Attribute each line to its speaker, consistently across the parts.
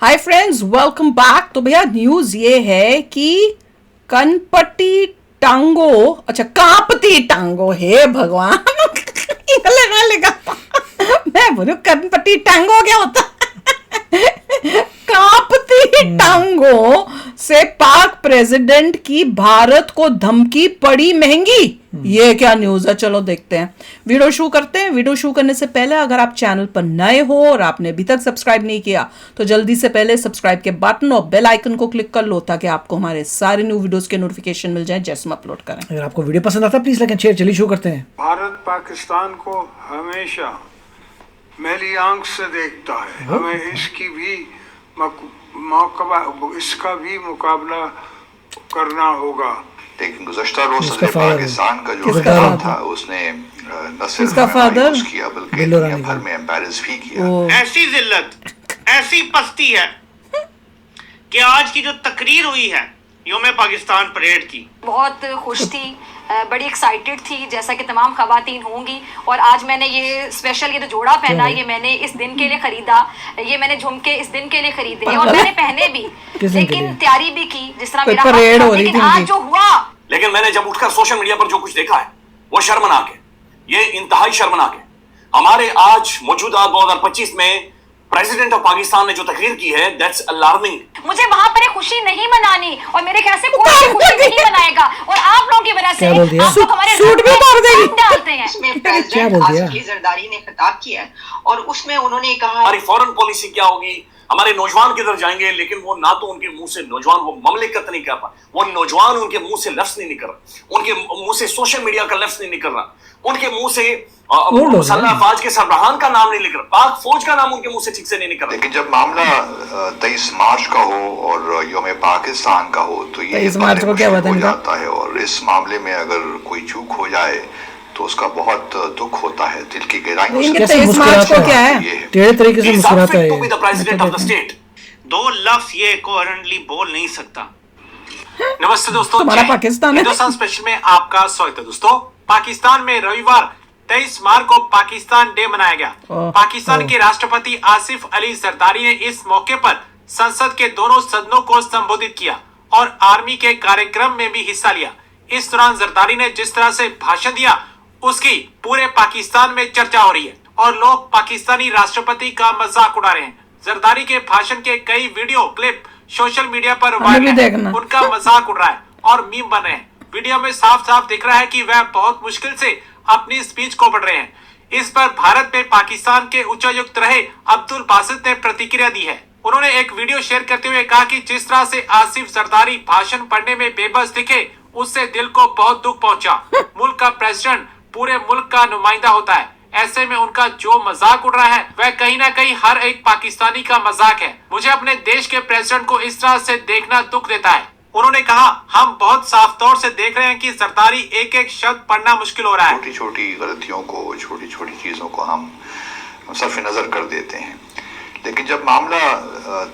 Speaker 1: Hi friends, welcome back. तो भैया news ये है कि कनपटी टांगो, अच्छा कांपती टांगो, हे भगवान लगा मैं बोलू कनपटी टांगो क्या होता कांपती टांगो से पाक प्रेसिडेंट की भारत को धमकी पड़ी महंगी। ये क्या न्यूज है, चलो देखते हैं। वीडियो शुरू करते हैं। वीडियो शुरू करने से पहले अगर आप चैनल पर नए हो और आपने अभी तक सब्सक्राइब नहीं किया तो जल्दी से पहले सब्सक्राइब के बटन और बेल आइकन को क्लिक कर लो ताकि आपको हमारे सारे न्यू वीडियोस के नोटिफिकेशन मिल जाए जैसे हम अपलोड करें।
Speaker 2: अगर आपको वीडियो पसंद आता है प्लीज लाइक एंड शेयर। चलिए शुरू करते हैं।
Speaker 3: भारत पाकिस्तान को हमेशा मैली आंख से देखता है। हमें इसकी भी इसका भी मुकाबला करना होगा।
Speaker 4: लेकिन गुज़श्ता रोज सदर पाकिस्तान का जो खिताब था उसने न सिर्फ मायूस किया बल्कि दुनिया भर में एम्बैरेस भी किया।
Speaker 5: ऐसी जिल्लत, ऐसी पस्ती है कि आज की जो तकरीर हुई है योम पाकिस्तान परेड की,
Speaker 6: बहुत खुश थी, बड़ी एक्साइटेड थी जैसा कि तमाम खवातीन होंगी। और आज मैंने ये स्पेशल ये जो जोड़ा पहना, ये मैंने इस दिन के लिए खरीदा, ये मैंने झुमके इस दिन के लिए खरीदे और मैंने पहने भी, लेकिन तैयारी भी की जिस तरह मेरा
Speaker 1: परेड हो रही
Speaker 6: लेकिन
Speaker 1: थी
Speaker 6: आज जो हुआ,
Speaker 7: लेकिन मैंने जब उठकर सोशल मीडिया पर जो कुछ देखा है वो शर्मनाक है। ये इंतहाई शर्मनाक है। हमारे आज मौजूदा 2025 में प्रेसिडेंट ऑफ पाकिस्तान ने जो तकरीर की है, दैट्स अलार्मिंग।
Speaker 6: मुझे वहां पर खुशी नहीं मनानी और मेरे ख्याल से कोई खुशी नहीं मनाएगा और आप लोगों की वजह से आप लोग हमारे
Speaker 1: सूट भी मार देगी
Speaker 6: डालते हैं।
Speaker 8: इसमें प्रेसिडेंट आसिफ जरदारी ने खिताब किया है और उसमें उन्होंने कहा
Speaker 7: हमारी फॉरेन पॉलिसी क्या होगी, हमारे नौजवान किधर जाएंगे, लेकिन वो ना तो उनके मुंह से नौजवान वो ममलिकत नहीं कर पा, वो नौजवान उनके मुंह से लफ्ज नहीं निकल रहा, उनके मुंह से सोशल मीडिया का लफ्ज नहीं निकल रहा, उनके मुंह से मुसल्लह अफवाज के सरबराहान का नाम नहीं निकल रहा, पाक फौज का नाम उनके मुंह से ठीक से नहीं निकल रहा।
Speaker 4: लेकिन जब मामला 23 मार्च का हो और योम पाकिस्तान का हो तो ये
Speaker 1: 23 मार्च को क्या
Speaker 4: हो जाता है और इस मामले में अगर कोई चूक हो जाए तो उसका बहुत दुख होता है, दिल की गहराइयों से।
Speaker 1: 23 मार्च को क्या है,
Speaker 2: टेढ़े तरीके से मुस्कुराता है।
Speaker 5: दो लफ्ज ये कोहेरेंटली बोल नहीं सकता। नमस्ते दोस्तों,
Speaker 1: हमारा पाकिस्तान है।
Speaker 5: हिंदुस्तान स्पेशल में आपका स्वागत है। दोस्तों, पाकिस्तान में रविवार 23 मार्च को पाकिस्तान डे मनाया गया। पाकिस्तान के राष्ट्रपति आसिफ अली जरदारी ने इस मौके पर संसद के दोनों सदनों को संबोधित किया और आर्मी के कार्यक्रम में भी हिस्सा लिया। इस दौरान जरदारी ने जिस तरह से भाषण दिया उसकी पूरे पाकिस्तान में चर्चा हो रही है और लोग पाकिस्तानी राष्ट्रपति का मजाक उड़ा रहे हैं। जरदारी के भाषण के कई वीडियो क्लिप सोशल मीडिया पर वायरल है, उनका मजाक उड़ रहा है और मीम बन रहे हैं। वीडियो में साफ साफ दिख रहा है कि वह बहुत मुश्किल से अपनी स्पीच को पढ़ रहे हैं। इस पर भारत में पाकिस्तान के उच्चायुक्त रहे अब्दुल बासित ने प्रतिक्रिया दी है। उन्होंने एक वीडियो शेयर करते हुए कहा कि जिस तरह से आसिफ जरदारी भाषण पढ़ने में बेबस दिखे उससे दिल को बहुत दुख पहुंचा। मुल्क का प्रेसिडेंट पूरे मुल्क का नुमाइंदा होता है, ऐसे में उनका जो मजाक उड़ रहा है वह कहीं ना कहीं हर एक पाकिस्तानी का मजाक है। मुझे अपने देश के प्रेसिडेंट को इस तरह से देखना दुख देता है। उन्होंने कहा, हम बहुत साफ तौर से देख रहे हैं कि जरदारी एक एक शब्द पढ़ना मुश्किल हो रहा है।
Speaker 4: छोटी छोटी गलतियों को, छोटी छोटी चीजों को हम सर्फ नजर कर देते हैं। लेकिन जब मामला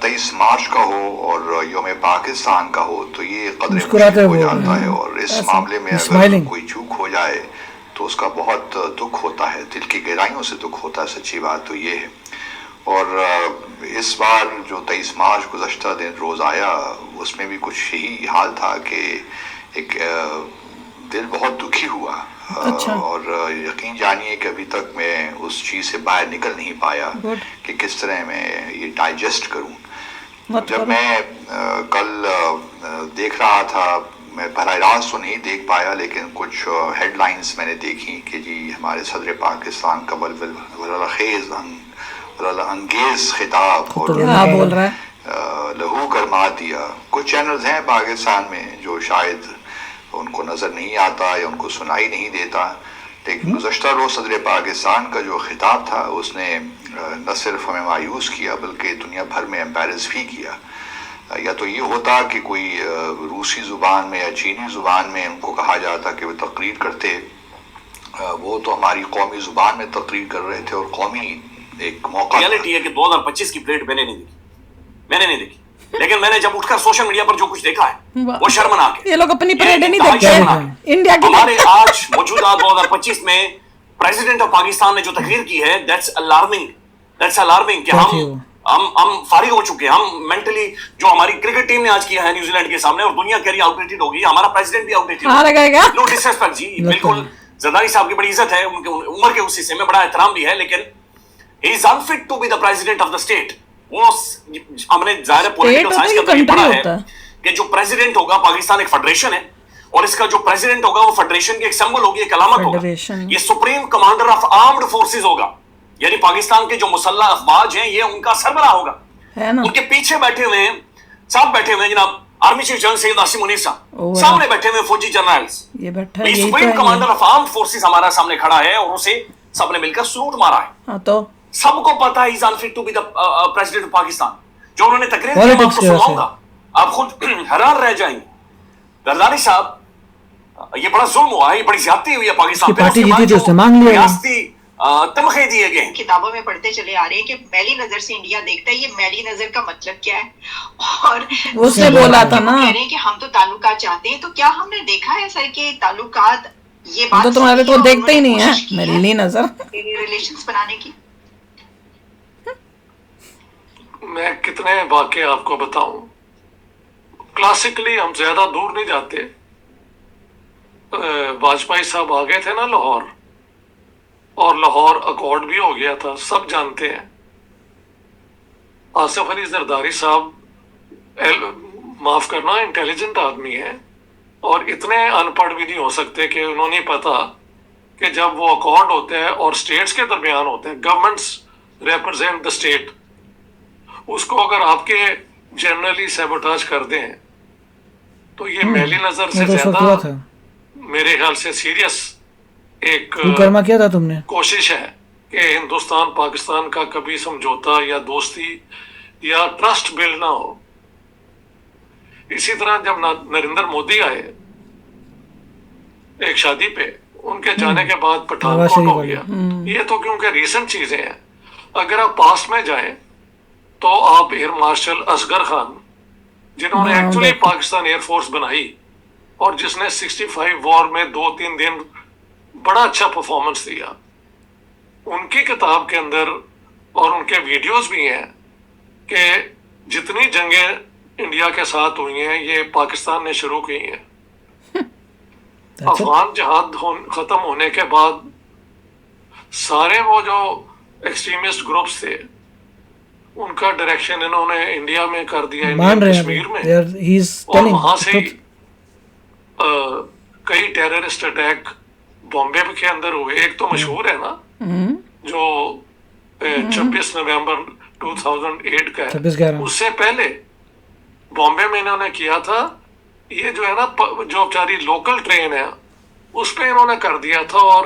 Speaker 4: 23 मार्च का हो और योम पाकिस्तान का हो तो ये कदर मुश्किल हो जाता है और इस मामले में अगर कोई चूक हो जाए तो उसका बहुत दुख होता है, दिल की गहराइयों से दुख होता है। सच्ची बात तो ये है। और इस बार जो 23 मार्च गुज़श्ता दिन रोज़ आया उसमें भी कुछ यही हाल था कि एक दिल बहुत दुखी हुआ।
Speaker 1: अच्छा।
Speaker 4: और यकीन जानिए कि अभी तक मैं उस चीज़ से बाहर निकल नहीं पाया कि किस तरह मैं ये डाइजेस्ट करूं। जब मैं कल देख रहा था, मैं बराह रास्त तो नहीं देख पाया लेकिन कुछ हेडलाइंस मैंने देखी कि जी हमारे सदर पाकिस्तान का अंगेज खिताब और
Speaker 1: बोल रहा है,
Speaker 4: लहू गरमा दिया। कुछ चैनल्स हैं पाकिस्तान में जो शायद उनको नज़र नहीं आता या उनको सुनाई नहीं देता, लेकिन गुज़श्ता रोज़ सदर पाकिस्तान का जो खिताब था उसने न सिर्फ हमें मायूस किया बल्कि दुनिया भर में एम्बैरेस भी किया। या तो ये होता कि कोई रूसी ज़ुबान में या चीनी ज़ुबान में उनको कहा जाता कि वो तकरीर करते, वो तो हमारी कौमी ज़ुबान में तकरीर कर रहे थे और कौमी एक मौका।
Speaker 7: रियलिटी है कि 2025 की प्लेट मैंने नहीं देखी, लेकिन मैंने जब उठकर सोशल मीडिया पर जो कुछ देखा है वो शर्मनाक है।
Speaker 1: ये लोग अपनी परेड नहीं देखते हैं इंडिया की।
Speaker 7: हमारे आज मौजूदा 2025 में प्रेसिडेंट ऑफ पाकिस्तान ने जो तकरीर की है, दैट्स अलार्मिंग कि हम हम फारिग हो चुके हैं। हम मेंटली जो हमारी क्रिकेट टीम ने आज किया है न्यूजीलैंड के सामने, और दुनिया कह रही आउटडेटेड हो गई, हमारा प्रेसिडेंट भी आउटडेटेड
Speaker 1: हाँ लगाएगा।
Speaker 7: नो डिसरेस्पेक्ट जी, बिल्कुल जरदारी साहब की बड़ी इज्जत है, उनके उम्र के उस हिस्से में बड़ा एहतराम भी है, लेकिन he is unfit to be the president of the state. वो हमने जाहिर पॉलिटिकल साइंस के अंदर पढ़ा है कि जो प्रेसिडेंट होगा, पाकिस्तान एक फेडरेशन है, और इसका जो प्रेसिडेंट होगा वो फेडरेशन की एक सिंबल होगी, एक अलामत होगा। ये supreme commander of armed forces होगा, यानी पाकिस्तान के जो मुसल्लह अफवाज हैं ये उनका सरबराह होगा,
Speaker 1: है ना।
Speaker 7: उनके पीछे बैठे हुए हैं, साथ बैठे हुए हैं जनाब army chief general Syed Asim Munir साहब, सामने बैठे हुए फौजी जनरल्स,
Speaker 1: ये बैठा है,
Speaker 7: supreme commander of armed forces हमारा सामने खड़ा है, और उसे सबने मिलकर सलूट मारा है।
Speaker 1: हाँ, तो
Speaker 7: सबको पता है is unfit to be the president of Pakistan. जो उन्होंने तकरीर की मैं आपको सुनाऊंगा, आप खुद हैरान रह जाएंगे। जरदारी साहब, ये बड़ा जुल्म हुआ है, ये बड़ी ज्यादती हुई है पाकिस्तान पे,
Speaker 2: पार्टी जीती तो उसने मांग लिया,
Speaker 7: तमखे दिए गए।
Speaker 8: किताबों में पढ़ते चले आ रहे हैं कि मैली नजर से इंडिया देखता है। ये मैली नजर का मतलब क्या है? और
Speaker 1: उसने बोला था ना,
Speaker 8: कह रहे हैं कि हम तो ताल्लुकात चाहते हैं, तो क्या हमने देखा है सर कि ताल्लुकात, ये बात
Speaker 1: तो तुम्हारे तो देखते ही नहीं है मैली नजर
Speaker 8: रिलेशंस बनाने की।
Speaker 9: मैं कितने वाकये आपको बताऊं। क्लासिकली हम ज्यादा दूर नहीं जाते। वाजपेयी साहब आ गए थे ना लाहौर, और लाहौर अकॉर्ड भी हो गया था, सब जानते हैं। आसिफ अली जरदारी साहब माफ करना इंटेलिजेंट आदमी है, और इतने अनपढ़ भी नहीं हो सकते कि उन्होंने पता कि जब वो अकॉर्ड होते हैं और स्टेट्स के दरमियान होते हैं, गवर्नमेंट्स रिप्रेजेंट द स्टेट, उसको अगर आपके जनरली सैबोटाज कर दें तो ये मैली नजर से ज्यादा मेरे ख्याल से सीरियस एक
Speaker 2: कर्मा किया था तुमने
Speaker 9: कोशिश है कि हिंदुस्तान पाकिस्तान का कभी समझौता या दोस्ती या ट्रस्ट बिल्ड ना हो। इसी तरह जब नरेंद्र मोदी आए एक शादी पे, उनके जाने के बाद पठानकोट हो गया। ये तो क्योंकि रीसेंट चीजें हैं। अगर आप पास्ट में जाएं तो आप एयर मार्शल असगर खान, जिन्होंने एक्चुअली पाकिस्तान एयरफोर्स बनाई और जिसने 65 वॉर में 2-3 दिन बड़ा अच्छा परफॉर्मेंस दिया, उनकी किताब के अंदर और उनके वीडियोस भी हैं कि जितनी जंगें इंडिया के साथ हुई हैं ये पाकिस्तान ने शुरू की हैं। अफगान जहाद खत्म होने के बाद सारे वो जो एक्सट्रीमिस्ट ग्रुप्स थे उनका डायरेक्शन इन्होंने इंडिया में कर दिया, इंडियन कश्मीर में, और वहां से कई टेररिस्ट अटैक बॉम्बे के अंदर हुए। एक तो मशहूर है ना जो 26 नवंबर 2008 का है, उससे पहले बॉम्बे में इन्होंने किया था। ये जो है ना जो बेचारी लोकल ट्रेन है उस पे इन्होंने कर दिया था और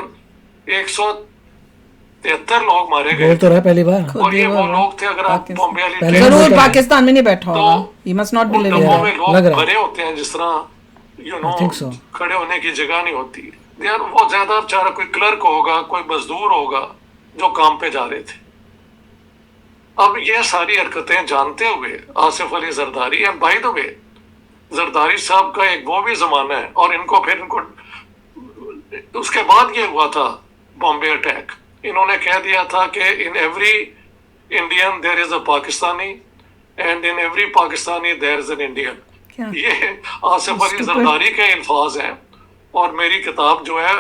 Speaker 9: 173 लोग मारे गए।
Speaker 2: बोल तो रहा पहली बार।
Speaker 9: और ये वो लोग थे, अगर आप बॉम्बे वाली
Speaker 1: जरूर पाकिस्तान में नहीं बैठा होगा, he must not be living
Speaker 9: डब्बों
Speaker 1: there।
Speaker 9: में लोग भरे होते हैं जिस तरह यू नो खड़े होने की जगह नहीं होती यार। वो ज्यादा बेचारा कोई क्लर्क होगा, कोई मजदूर होगा जो काम पे जा रहे थे। अब ये सारी हरकतें जानते हुए Asif Ali Zardari, and by the way Zardari साहब का एक वो भी जमाना है, और इनको फिर इनको उसके बाद ये हुआ था बॉम्बे अटैक। इन्होंने कह दिया था कि in every Indian there is a Pakistani and in every Pakistani there is an Indian. ये आसिफ अली जरदारी के अल्फाज हैं और मेरी किताब जो है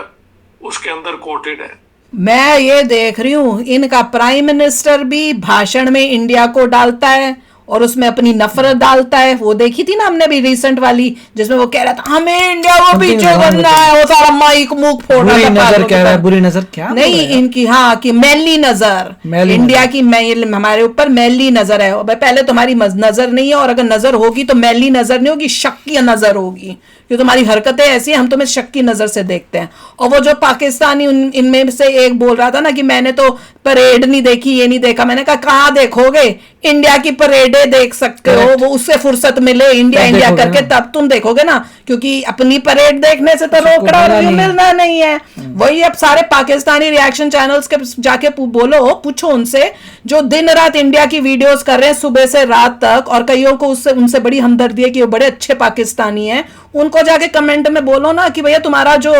Speaker 9: उसके अंदर कोटेड है।
Speaker 1: मैं ये देख रही हूँ इनका प्राइम मिनिस्टर भी भाषण में इंडिया को डालता है और उसमें अपनी नफरत डालता है। वो देखी थी ना हमने भी रिसेंट वाली, जिसमें वो कह रहा था हमें इंडिया को पीछे करना है, वो सारा माइक मुंह फोड़ रहा था।
Speaker 2: नजर कह रहा है, बुरी नजर क्या
Speaker 1: नहीं इनकी, हाँ कि मैली नजर, इंडिया की हमारे ऊपर मैली नजर है। पहले तुम्हारी नजर नहीं है, और अगर नजर होगी तो मैली नजर नहीं होगी, शक की नजर होगी, क्योंकि तुम्हारी हरकतें ऐसी हैं, हम तुम्हें शक की नजर से देखते हैं। और वो जो पाकिस्तानी इनमें से एक बोल रहा था ना कि मैंने तो परेड नहीं देखी, ये नहीं देखा। मैंने कहा कहाँ देखोगे, इंडिया की परेडें देख सकते हो, वो उससे फुर्सत मिले इंडिया करके तब तुम देखोगे ना, क्योंकि अपनी परेड देखने से तो रोकड़ा और मिलना नहीं है। वही अब सारे पाकिस्तानी रिएक्शन चैनल्स के जाके बोलो, पूछो उनसे जो दिन रात इंडिया की वीडियोस कर रहे हैं सुबह से रात तक, और कईयों को उससे उनसे बड़ी हमदर्दी है कि वो बड़े अच्छे पाकिस्तानी हैं, उनको जाके कमेंट में बोलो ना कि भैया तुम्हारा जो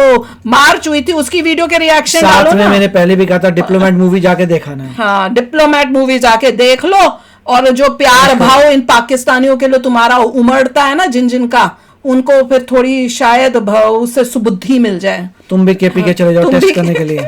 Speaker 1: मार्च हुई थी उसकी वीडियो के रिएक्शन डालो ना।
Speaker 2: मैंने पहले भी कहा था डिप्लोमेट मूवी जाके देखा ना।
Speaker 1: हाँ, डिप्लोमेट मूवी जाके देख लो, और जो प्यार भाव इन पाकिस्तानियों के लिए तुम्हारा उमड़ता है ना, जिन जिन का, उनको फिर थोड़ी शायद उससे सुबुद्धि मिल जाए।
Speaker 2: तुम भी केपी के चले जाओ टेस्ट करने के लिए।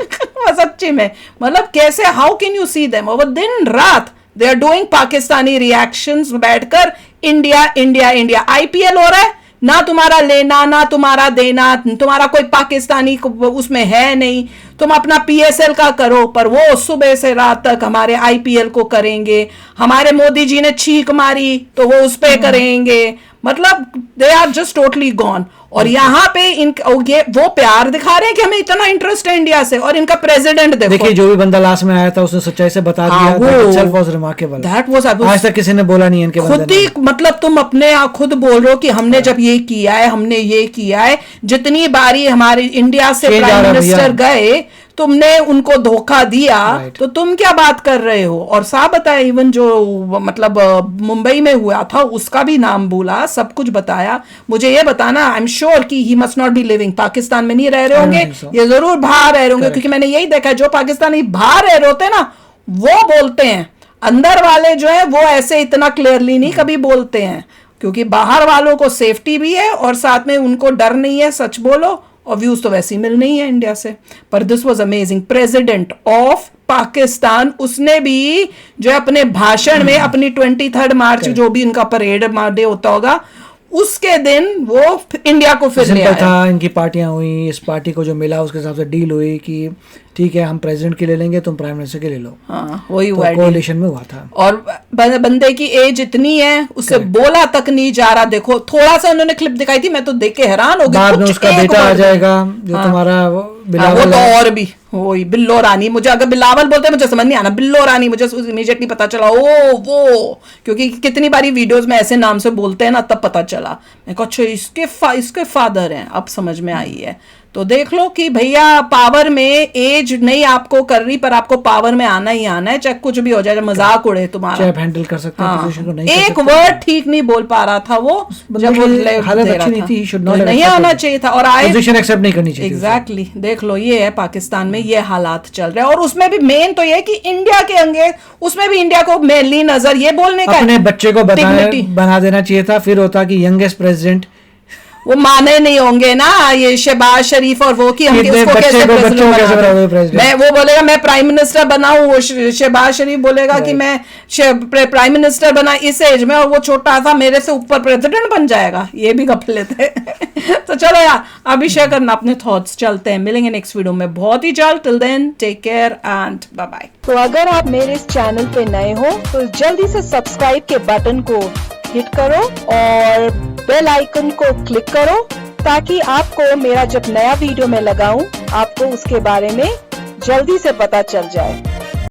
Speaker 1: सच्ची में मतलब कैसे, how can you see them वो दिन रात they are doing Pakistani reactions बैठकर, इंडिया इंडिया इंडिया। आईपीएल हो रहा है, ना तुम्हारा लेना ना तुम्हारा देना, तुम्हारा कोई पाकिस्तानी उसमें है नहीं, तुम अपना पीएसएल का करो, पर वो सुबह से रात तक हमारे आईपीएल को करेंगे, हमारे मोदी जी ने छींक मारी तो वो उस पे करेंगे, मतलब they are just totally gone. और यहाँ पे ये वो प्यार दिखा रहे हैं कि हमें इतना इंटरेस्ट है इंडिया से, और इनका प्रेसिडेंट
Speaker 2: देखिए जो भी बंदा लास्ट में आया था उसने सच्चाई से बता दिया। That was remarkable. आज तक किसी ने बोला नहीं इनके
Speaker 1: खुद ही, मतलब तुम अपने खुद बोल रहे हो कि हमने जब ये किया है, हमने ये किया है, जितनी बारी हमारे इंडिया से प्राइम मिनिस्टर गए तुमने उनको धोखा दिया, तो तुम क्या बात कर रहे हो। और साहब बताया, इवन जो मतलब मुंबई में हुआ था उसका भी नाम बोला, सब कुछ बताया। मुझे ये बताना, आई एम श्योर कि he must not be living, Pakistan में नहीं रह रहे होंगे, ये जरूर बाहर रह रहे होंगे, क्योंकि मैंने यही देखा है जो पाकिस्तानी बाहर रह रहे होते हैं ना वो बोलते हैं, अंदर वाले जो है वो ऐसे इतना क्लियरली नहीं कभी बोलते हैं, क्योंकि बाहर वालों को सेफ्टी भी है और साथ में उनको डर नहीं है, सच बोलो, और व्यूज तो वैसे ही मिल नहीं है इंडिया से। पर this was amazing, president of Pakistan, उसने भी जो अपने भाषण में अपनी 23 मार्च जो भी उनका परेड डे होता होगा उसके दिन वो इंडिया को फिर ले आया
Speaker 2: था। इनकी पार्टियां हुई, इस पार्टी को जो मिला उसके हिसाब से डील हुई कि ठीक है हम प्रेसिडेंट के ले लेंगे, तुम प्राइम मिनिस्टर के ले लो।
Speaker 1: हाँ, वही हुआ,
Speaker 2: कोalition में हुआ था।
Speaker 1: और बंदे की एज इतनी है, उससे बोला तक नहीं जा रहा। देखो थोड़ा सा उन्होंने क्लिप दिखाई थी, मैं तो देख के हैरान हो गई।
Speaker 2: बाद में उसका बेटा आ जाएगा जो तुम्हारा बिलावल,
Speaker 1: वो तो और भी वही बिल्लो रानी, मुझे अगर बिलावल बोलते मुझे समझ नहीं आना, बिल्लो रानी मुझे इमीडिएटली पता चला ओ वो, क्योंकि कितनी बारी वीडियोस में ऐसे नाम से बोलते हैं ना, तब पता चला। मैं कहा अच्छा इसके फादर हैं, अब समझ में आई है। तो देख लो कि भैया पावर में एज नहीं आपको कर रही, पर आपको पावर में आना ही आना है, चाहे कुछ भी हो जाए, मजाक उड़े तुम्हारा,
Speaker 2: चाहे आप हैंडल कर सकते हैं पोजीशन को, नहीं
Speaker 1: एक वर्ड ठीक नहीं बोल पा रहा था वो, जब वो
Speaker 2: हालत अच्छी नहीं थी, शुड नॉट
Speaker 1: नहीं आना चाहिए था, और आए
Speaker 2: पोजीशन एक्सेप्ट नहीं करनी चाहिए।
Speaker 1: एग्जैक्टली देख लो ये है पाकिस्तान में ये हालात चल रहे हैं। और उसमें भी मेन तो ये कि इंडिया के अंगे, उसमें भी इंडिया को मेनली नजर ये बोलने का,
Speaker 2: अपने बच्चे को बना देना चाहिए था, फिर होता कि यंगेस्ट प्रेसिडेंट,
Speaker 1: वो माने नहीं होंगे ना ये शहबाज शरीफ और वो कि हम उसको कैसे प्रेसिडेंट, मैं वो बोलेगा मैं प्राइम मिनिस्टर बनाऊं, वो शहबाज शरीफ बोलेगा कि मैं प्राइम मिनिस्टर बना इस एज में, और वो छोटा था मेरे से ऊपर प्रेसिडेंट बन जाएगा, ये भी गफलत है। तो चलो यार अभी शेयर करना अपने थॉट्स, चलते हैं, मिलेंगे नेक्स्ट वीडियो में बहुत ही जल्द। Till then take care and bye bye.
Speaker 10: तो अगर आप मेरे इस चैनल पे नए हो तो जल्दी से सब्सक्राइब के बटन को हिट करो और बेल आइकन को क्लिक करो, ताकि आपको मेरा जब नया वीडियो मैं लगाऊं आपको उसके बारे में जल्दी से पता चल जाए।